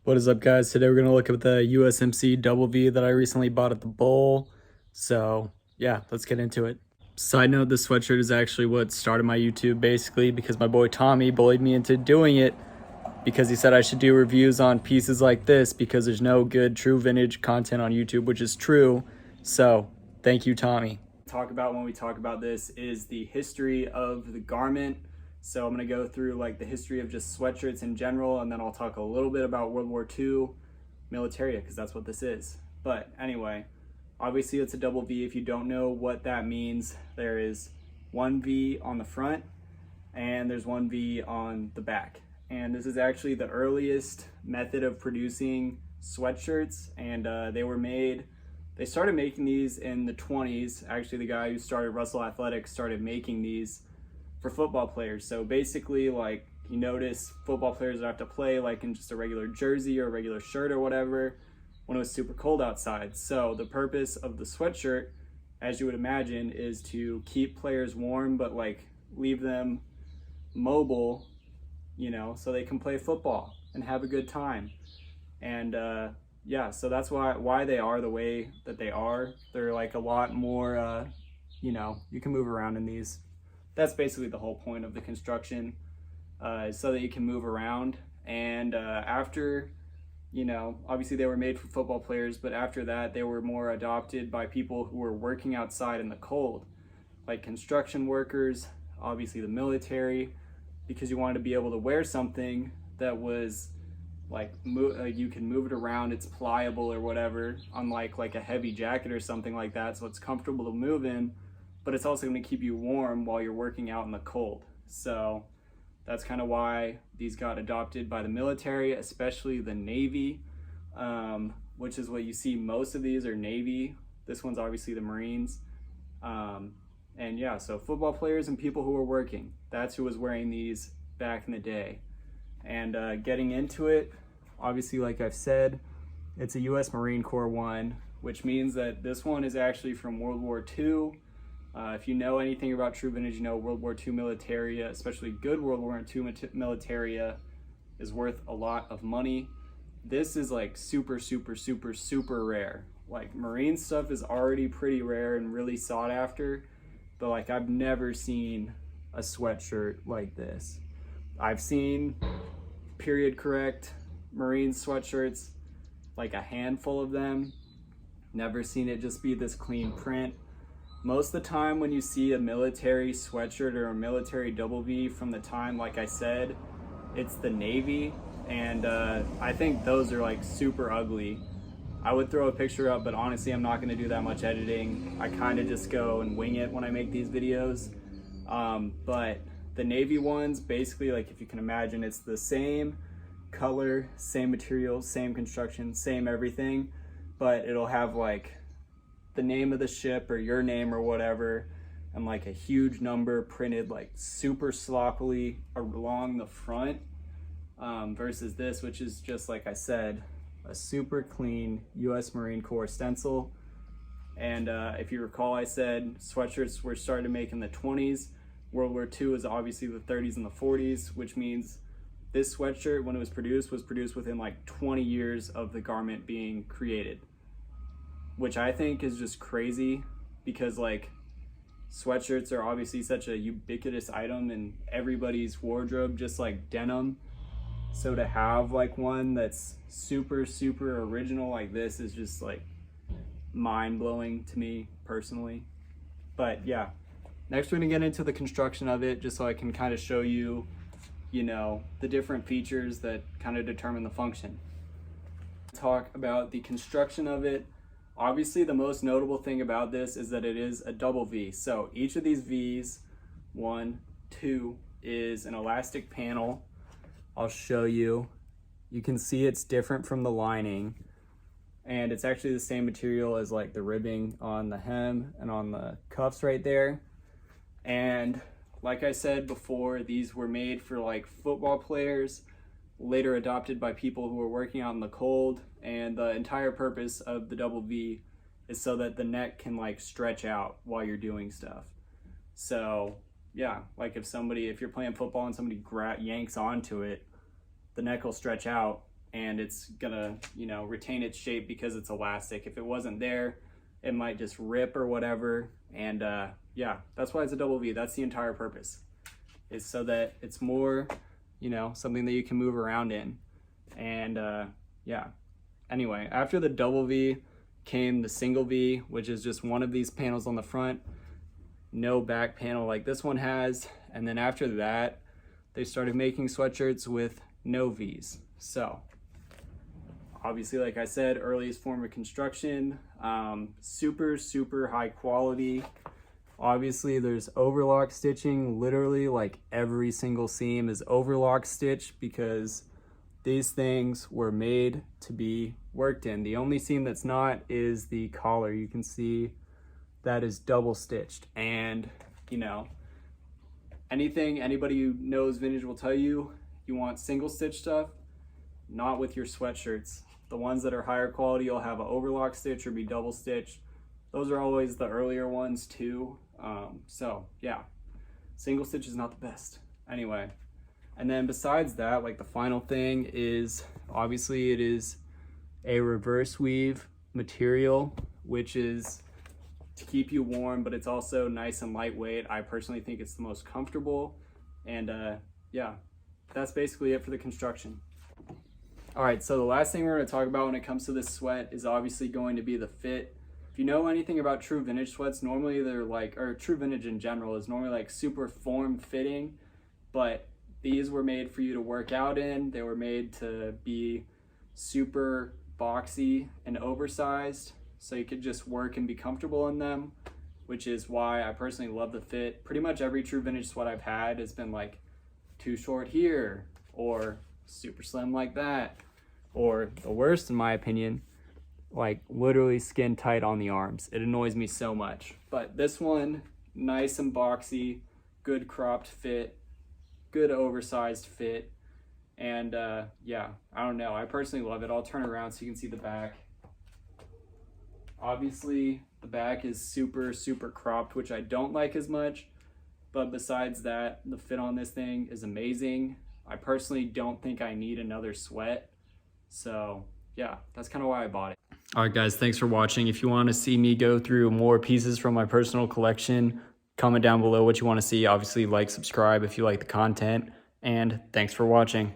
What is up, guys? Today we're going to look at the USMC Double V that I recently bought at the bowl. So yeah, let's get into it. Side note, this sweatshirt is actually what started my YouTube basically, because my boy Tommy bullied me into doing it because he said I should do reviews on pieces like this because there's no good true vintage content on YouTube, which is true. So thank you, Tommy. Talk about when we talk about this is the history of the garment. So I'm going to go through like the history of just sweatshirts in general, and then I'll talk a little bit about World War II militaria, because that's what this is. But anyway, obviously it's a double V. If you don't know what that means, there is one V on the front and there's one V on the back. And this is actually the earliest method of producing sweatshirts, and they started making these in the 20s. Actually, the guy who started Russell Athletics started making these for football players. So basically, like, you notice football players would have to play like in just a regular jersey or a regular shirt or whatever when it was super cold outside. So the purpose of the sweatshirt, as you would imagine, is to keep players warm but like leave them mobile, you know, so they can play football and have a good time. And yeah, so that's why they are the way that they are. They're like a lot more, you know, you can move around in these. That's basically the whole point of the construction, so that you can move around. And after, you know, obviously they were made for football players, but after that they were more adopted by people who were working outside in the cold, like construction workers, obviously the military, because you wanted to be able to wear something that was like you can move it around, it's pliable or whatever, unlike like a heavy jacket or something like that, so it's comfortable to move in, but it's also going to keep you warm while you're working out in the cold. So that's kind of why these got adopted by the military, especially the Navy, which is what you see most of these are Navy. This one's obviously the Marines. And yeah, so football players and people who were working, that's who was wearing these back in the day. And getting into it, obviously, like I've said, it's a US Marine Corps one, which means that this one is actually from World War II. If you know anything about true vintage, you know World War II militaria, especially good World War II militaria, is worth a lot of money. This is like super, super, super, super rare. Like Marine stuff is already pretty rare and really sought after, but like I've never seen a sweatshirt like this. I've seen period correct Marine sweatshirts, like a handful of them. Never seen it just be this clean print. Most of the time when you see a military sweatshirt or a military double V from the time, like I said, it's the Navy, and I think those are like super ugly. I would throw a picture up, but honestly I'm not going to do that much editing. I kind of just go and wing it when I make these videos. But the Navy ones, basically, like if you can imagine, it's the same color, same material, same construction, same everything, but it'll have like the name of the ship or your name or whatever, and like a huge number printed like super sloppily along the front, versus this, which is just, like I said, a super clean US Marine Corps stencil. And if you recall, I said sweatshirts were started to make in the 20s. World War II is obviously the 30s and the 40s, which means this sweatshirt, when it was produced within like 20 years of the garment being created, which I think is just crazy, because like sweatshirts are obviously such a ubiquitous item in everybody's wardrobe, just like denim. So to have like one that's super, super original like this is just like mind-blowing to me personally. But yeah, next we're gonna get into the construction of it, just so I can kind of show you, you know, the different features that kind of determine the function. Talk about the construction of it. Obviously, the most notable thing about this is that it is a double V. So each of these V's, 1, 2, is an elastic panel. I'll show you. You can see it's different from the lining, and it's actually the same material as like the ribbing on the hem and on the cuffs right there. And like I said before, these were made for like football players, later adopted by people who were working out in the cold. And the entire purpose of the double V is so that the neck can like stretch out while you're doing stuff. So yeah, like if you're playing football and somebody yanks onto it, the neck will stretch out and it's gonna, you know, retain its shape because it's elastic. If it wasn't there, it might just rip or whatever. And yeah, that's why it's a double V. That's the entire purpose, is so that it's more, you know, something that you can move around in. And yeah, anyway, after the double V came the single V, which is just one of these panels on the front, no back panel like this one has. And then after that, they started making sweatshirts with no V's. So obviously, like I said, earliest form of construction, super high quality. Obviously there's overlock stitching. Literally like every single seam is overlock stitched because these things were made to be worked in. The only seam that's not is the collar. You can see that is double stitched. And you know, anybody who knows vintage will tell you, you want single stitch stuff, not with your sweatshirts. The ones that are higher quality will have an overlock stitch or be double stitched. Those are always the earlier ones too. So yeah, single stitch is not the best. Anyway, and then besides that, like the final thing is, obviously it is a reverse weave material, which is to keep you warm, but it's also nice and lightweight. I personally think it's the most comfortable. And yeah, that's basically it for the construction. All right, so the last thing we're gonna talk about when it comes to this sweat is obviously going to be the fit. If you know anything about true vintage sweats, normally they're like, or true vintage in general is normally like super form fitting, but these were made for you to work out in. They were made to be super boxy and oversized, so you could just work and be comfortable in them, which is why I personally love the fit. Pretty much every true vintage sweat I've had has been like too short here, or super slim like that, or the worst in my opinion, like literally skin tight on the arms. It annoys me so much. But this one, nice and boxy, good cropped fit, good oversized fit. And yeah, I don't know, I personally love it. I'll turn around so you can see the back. Obviously the back is super cropped, which I don't like as much, but besides that, the fit on this thing is amazing. I personally don't think I need another sweat. So yeah, that's kind of why I bought it. All right guys, thanks for watching. If you want to see me go through more pieces from my personal collection, comment down below what you want to see. Obviously like, subscribe if you like the content, and thanks for watching.